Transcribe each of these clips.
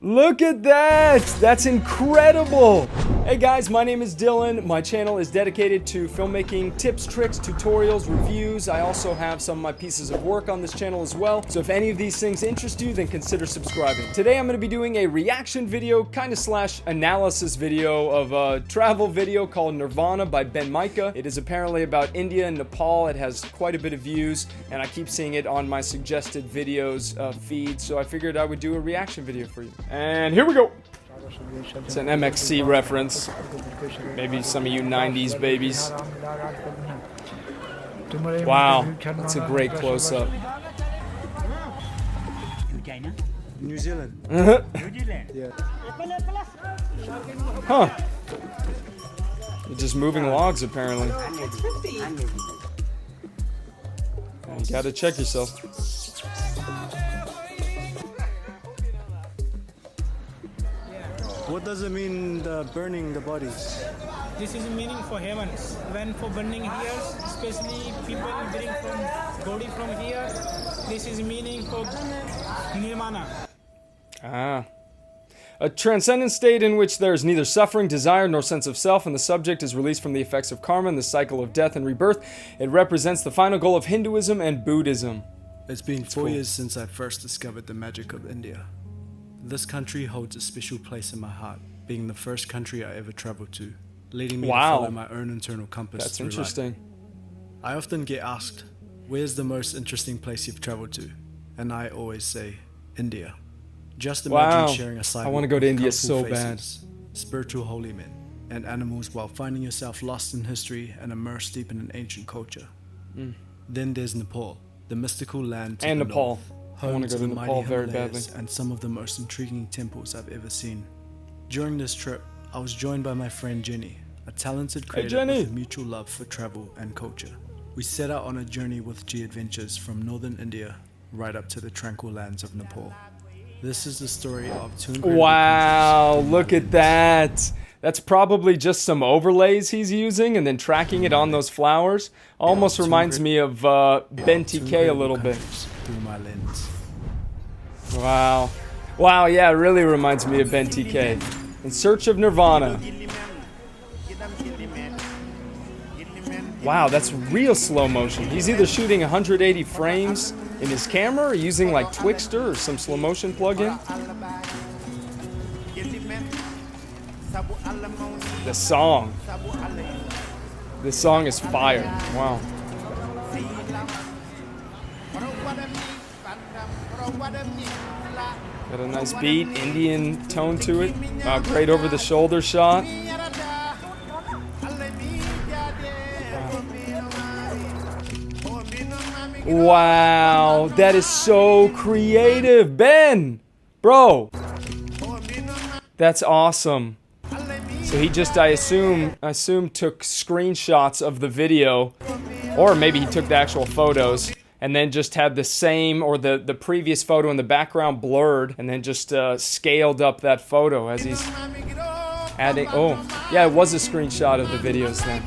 Look at that! That's incredible! Hey guys, my name is Dylan. My channel is dedicated to filmmaking tips, tricks, tutorials, reviews. I also have some of my pieces of work on this channel as well. So if any of these things interest you, then consider subscribing. Today I'm going to be doing a reaction video, kind of slash analysis video of a travel video called Nirvana by Ben Mikha. It is apparently about India and Nepal. It has quite a bit of views, and I keep seeing it on my suggested videos feed, so I figured I would do a reaction video for you. And here we go! It's an MXC reference. Maybe some of you 90s babies. Wow, that's a great close-up. New Zealand. Yeah. Huh. You're just moving logs, apparently. You gotta check yourself. What does it mean, burning the bodies? This is meaning for heavens. When for burning here, especially people bring from body from here, this is meaning for Nirvana. Ah. A transcendent state in which there is neither suffering, desire, nor sense of self, and the subject is released from the effects of karma and the cycle of death and rebirth. It represents the final goal of Hinduism and Buddhism. It's been 4 years since I first discovered the magic of India. This country holds a special place in my heart, being the first country I ever traveled to, leading me to follow my own internal compass. That's through interesting. life. I often get asked, where's the most interesting place you've traveled to? And I always say, India. Just imagine sharing a sidewalk I want to go to with India colorful so bad. faces, spiritual holy men, and animals while finding yourself lost in history and immersed deep in an ancient culture. Then there's Nepal, the mystical land to And the Nepal. north, I want home to to go to the Nepal mighty very Himalayas badly. and some of the most intriguing temples I've ever seen. During this trip, I was joined by my friend Jenny, a talented creator with a mutual love for travel and culture. We set out on a journey with G adventures from northern India right up to the tranquil lands of Nepal. This is the story of two incredible countries. Look at that. That's probably just some overlays he's using and then tracking it on those flowers. Almost reminds me of Ben Mikha a little bit. Through my lens. Wow. Wow, yeah, it really reminds me of Ben Mikha. In Search of Nirvana. Wow, that's real slow motion. He's either shooting 180 frames in his camera or using like Twixtor or some slow motion plugin. The song. This song is fire. Wow. Got a nice beat, Indian tone to it. Great over the shoulder shot. Wow, that is so creative, Ben, bro. That's awesome. So he just, I assume, took screenshots of the video, or maybe he took the actual photos, and then just had the same, or the previous photo in the background blurred, and then just scaled up that photo as he's adding. Oh, yeah, it was a screenshot of the videos then.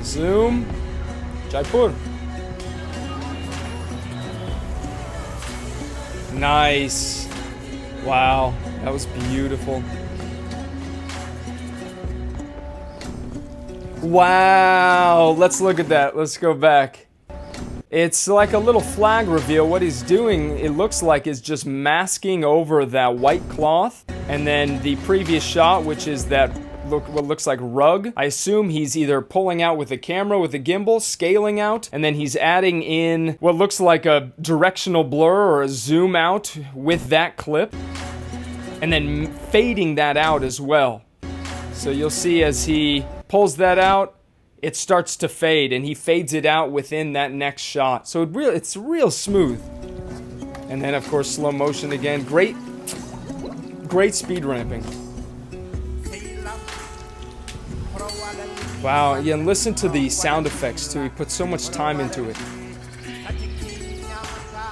Zoom. Jaipur. Nice. Wow, that was beautiful. Wow, let's look at that. Let's go back. It's like a little flag reveal. What he's doing, it looks like, is just masking over that white cloth. And then the previous shot, which is that what looks like rug. I assume he's either pulling out with a camera with a gimbal, scaling out, and then he's adding in what looks like a directional blur or a zoom out with that clip, and then fading that out as well. So you'll see as he pulls that out, it starts to fade, and he fades it out within that next shot. So it's real smooth. And then of course slow motion again. Great speed ramping. Wow, yeah, and listen to the sound effects too. He put so much time into it.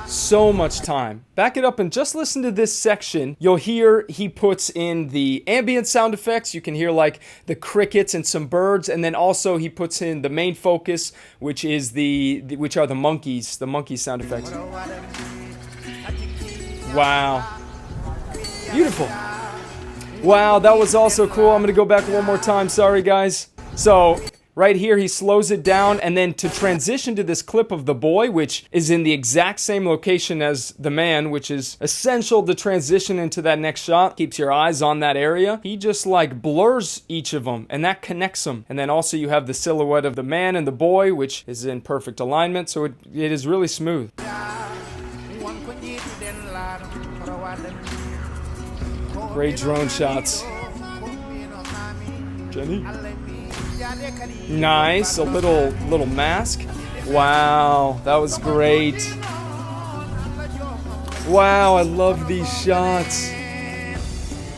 So much time. Back it up and just listen to this section. You'll hear he puts in the ambient sound effects. You can hear like the crickets and some birds, and then also he puts in the main focus, which is which are the monkey sound effects. Wow. Beautiful. Wow, that was also cool. I'm gonna go back one more time. Sorry, guys. So right here, he slows it down, and then to transition to this clip of the boy, which is in the exact same location as the man, which is essential to transition into that next shot, keeps your eyes on that area. He just like blurs each of them, and that connects them. And then also you have the silhouette of the man and the boy, which is in perfect alignment, so it is really smooth. Great drone shots. Jenny? Nice, a little mask. Wow, that was great. Wow, I love these shots.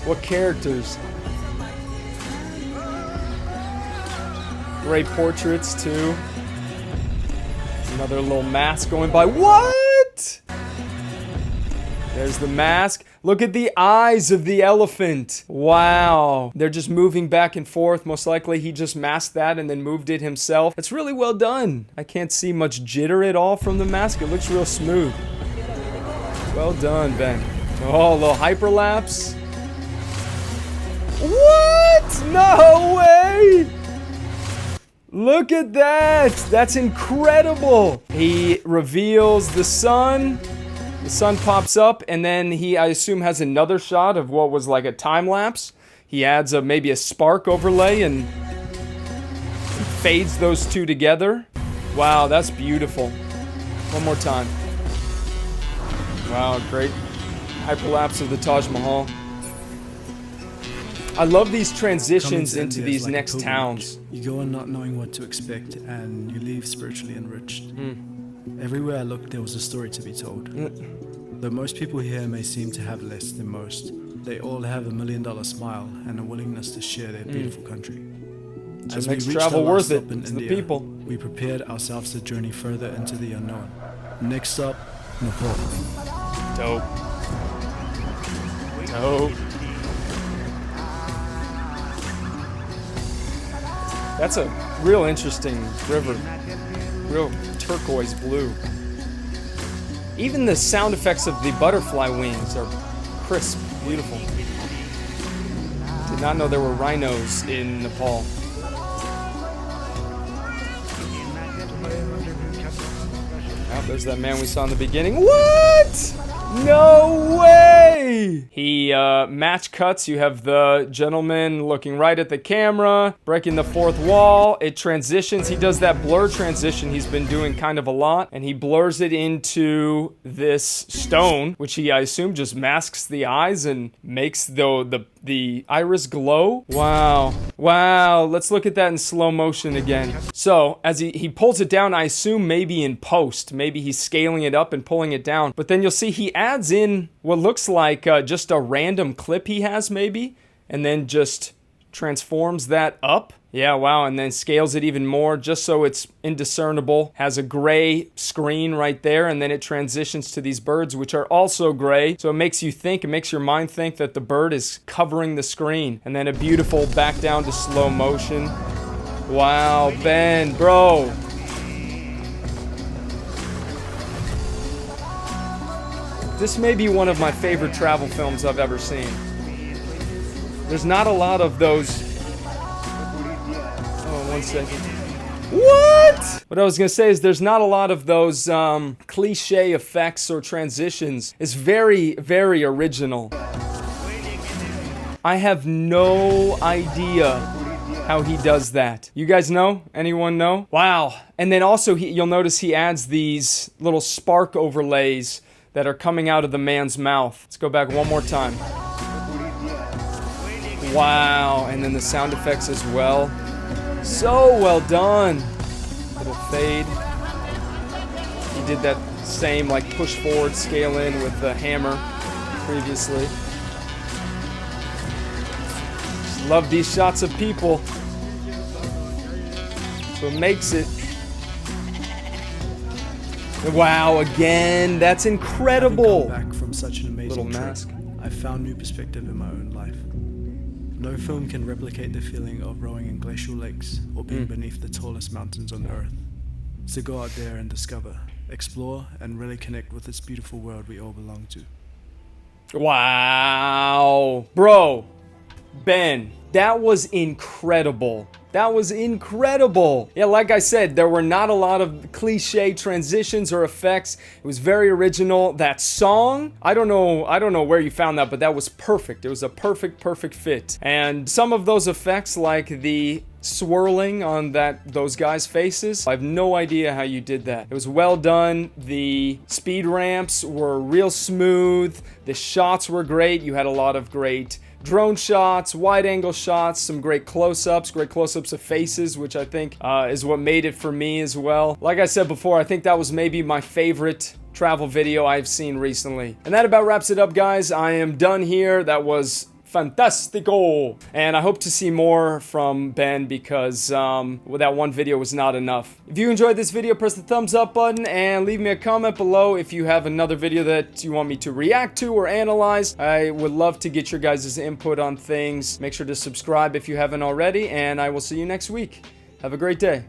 What characters? Great portraits too. Another little mask going by. What? There's the mask. Look at the eyes of the elephant. Wow. They're just moving back and forth. Most likely he just masked that and then moved it himself. It's really well done. I can't see much jitter at all from the mask. It looks real smooth. Well done, Ben. Oh, a little hyperlapse. What? No way! Look at that. That's incredible. He reveals the sun. The sun pops up, and then he, I assume, has another shot of what was like a time lapse. He adds maybe a spark overlay and fades those two together. Wow, that's beautiful. One more time. Wow, great hyperlapse of the Taj Mahal. I love these transitions into these like next towns. You go in not knowing what to expect, and you leave spiritually enriched. Everywhere I looked, there was a story to be told. Though most people here may seem to have less than most, they all have $1 million smile and a willingness to share their beautiful country. As makes travel worth it. It's India, the people. We prepared ourselves to journey further into the unknown. Next up, Nepal. Dope. Dope. That's a real interesting river. Real turquoise blue. Even the sound effects of the butterfly wings are crisp, beautiful. Did not know there were rhinos in Nepal. Oh, there's that man we saw in the beginning. What? No way! He match cuts. You have the gentleman looking right at the camera, breaking the fourth wall. It transitions. He does that blur transition he's been doing kind of a lot, and he blurs it into this stone, which he, I assume, just masks the eyes and makes the iris glow. Wow. Wow. Let's look at that in slow motion again. So, as he pulls it down, I assume maybe in post. Maybe he's scaling it up and pulling it down. But then you'll see he adds in what looks like just a random clip he has maybe, and then just transforms that up. Yeah, wow, and then scales it even more just so it's indiscernible. Has a gray screen right there, and then it transitions to these birds, which are also gray. So it makes you think, it makes your mind think that the bird is covering the screen. And then a beautiful back down to slow motion. Wow, Ben, bro. This may be one of my favorite travel films I've ever seen. There's not a lot of those. Oh, 1 second. What? What I was gonna say is there's not a lot of those cliche effects or transitions. It's very, very original. I have no idea how he does that. You guys know? Anyone know? Wow. And then also you'll notice he adds these little spark overlays that are coming out of the man's mouth. Let's go back one more time. Wow, and then the sound effects as well. So well done. Little fade. He did that same like push forward, scale in with the hammer previously. Just love these shots of people. That's what makes it. Wow, again, that's Having incredible. come back from such an amazing Little trip, mask. I found new perspective in my own life. No film can replicate the feeling of rowing in glacial lakes or being beneath the tallest mountains on earth. So go out there and discover, explore, and really connect with this beautiful world we all belong to. Wow. Bro, Ben, that was incredible. That was incredible. Yeah, like I said, there were not a lot of cliche transitions or effects. It was very original. That song, I don't know where you found that, but that was perfect. It was a perfect fit. And some of those effects, like the swirling on those guys' faces, I have no idea how you did that. It was well done. The speed ramps were real smooth. The shots were great. You had a lot of great drone shots, wide angle shots, some great close-ups of faces, which I think is what made it for me as well. Like I said before, I think that was maybe my favorite travel video I've seen recently. And that about wraps it up, guys. I am done here. That was fantastico, and I hope to see more from Ben because well, that one video was not enough. If you enjoyed this video, press the thumbs up button and leave me a comment below if you have another video that you want me to react to or analyze. I would love to get your guys' input on things. Make sure to subscribe if you haven't already, and I will see you next week. Have a great day.